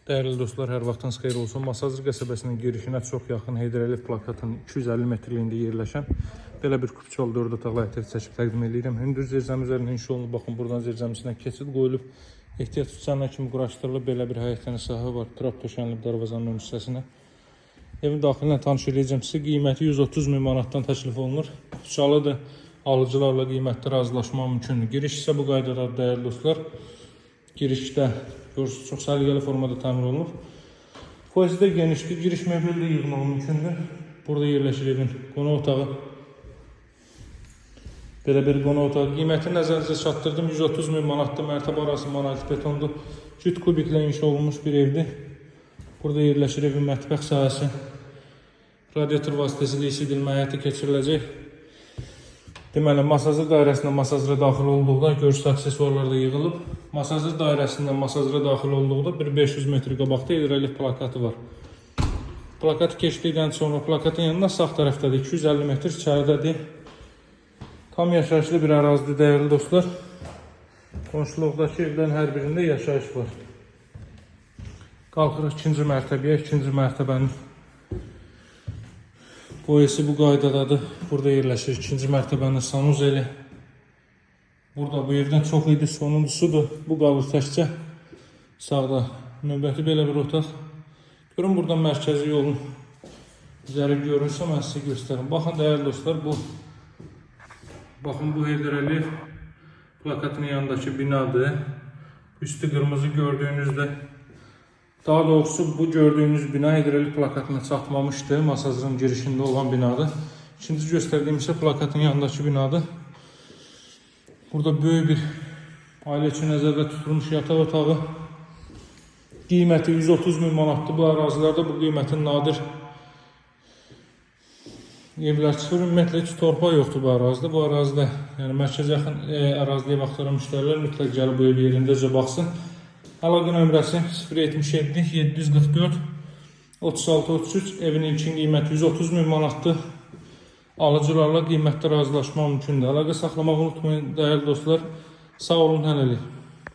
Değerli dostlar, hər vaxtınız xeyir olsun. Masazır qəsəbəsinin girişinə çox yaxın Heydər Əliyev plakatının 250 metrliyində yerləşən belə bir kupçalı 4 otaqlı həyətləri çəkib təqdim edirəm. Hündür zirzəmi üzərində inşa olunub. Baxın, buradan zirzəmisinə keçid qoyulub. Ehtiyac tutacağına kimi quraşdırılıb. Belə bir həyətlərin sahə var. Trap döşənilib darvazanın ön hissəsinə. Evin daxilinə tanış edəcəm sizə. Qiyməti 130 min manatdan təklif olunur. Kupçalıdır. Alıcılarla qiymətdə razılaşma mümkündür. Giriş isə bu qaydadadır, dəyərli dostlar. Girişdə görürsünüz, çox səliqəli formada təmir olunub. Foyesdə genişdir, giriş mebeli də yığmaq mümkündür. Burada yerləşir evin qonaq otağı. Belə bir qonaq otağı. Qiyməti nəzərinizə çatdırdım. 130 min manatdır. Mərtəbə arası monolit betondur. Cüt kubiklə inşa olunmuş bir evdir. Burada yerləşir evin mətbəx sahəsi. Radiator vasitəsilə isidilmə həyata keçiriləcək. Deməli, masazır dairəsində masazıra daxil olduqda görürsünüz, aksesuarlar da yığılıb. Masazır dairəsində masazıra daxil olduqda bir 500 metr qabaqda Heydər Əliyev plakatı var. Plakatı keçdikdən sonra plakatın yanında sağ tərəfdədir, 250 metr içəridədir. Tam yaşayışlı bir ərazidir, dəyərli dostlar. Qonşuluqdakı evlərin hər birində yaşayış var. Qalxırıq ikinci mərtəbəyə, ikinci mərtəbənin boyası bu qaydadadır. Burada yerləşir ikinci mərtəbənin sanuzeli. Burada bu evdən çox idi, sonuncusudur. Bu qalır təkcə. Sağda növbəti belə bir otaq. Görün, buradan mərkəzi yolun üzəri görünsə, mən sizə göstərim. Baxın, dəyərli dostlar, baxın, bu Heydər Əliyev plakatının yanındakı binadır. Üstü qırmızı gördüyünüzdə. Daha doğrusu bu gördüyünüz bina Heydər Əliyev plakatına çatmamışdı. Masazırın girişində olan binadır. İkinci göstərdiyim isə plakatın yanındakı binadır. Burada böyük bir ailə üçün nəzərdə tutulmuş yataq otağı. Qiyməti 130 min manatdır. Bu ərazilərdə bu qiymətin nadir evlər çıxır. Ümumiyyətlə heç torpaq yoxdur bu ərazidə. Bu ərazidə, yəni mərkəzə yaxın əraziyə baxdıran müştərilər mütləq gəlib bu evi yerindəcə baxsın. Əlaqə nömrəsi 077 744 36 33. Evin ilkin qiyməti 130 min manatdır. Alıcılarla qiymətdə razılaşma mümkündür. Əlaqə saxlamaq unutmayın, dəyərli dostlar. Sağ olun, hələlik.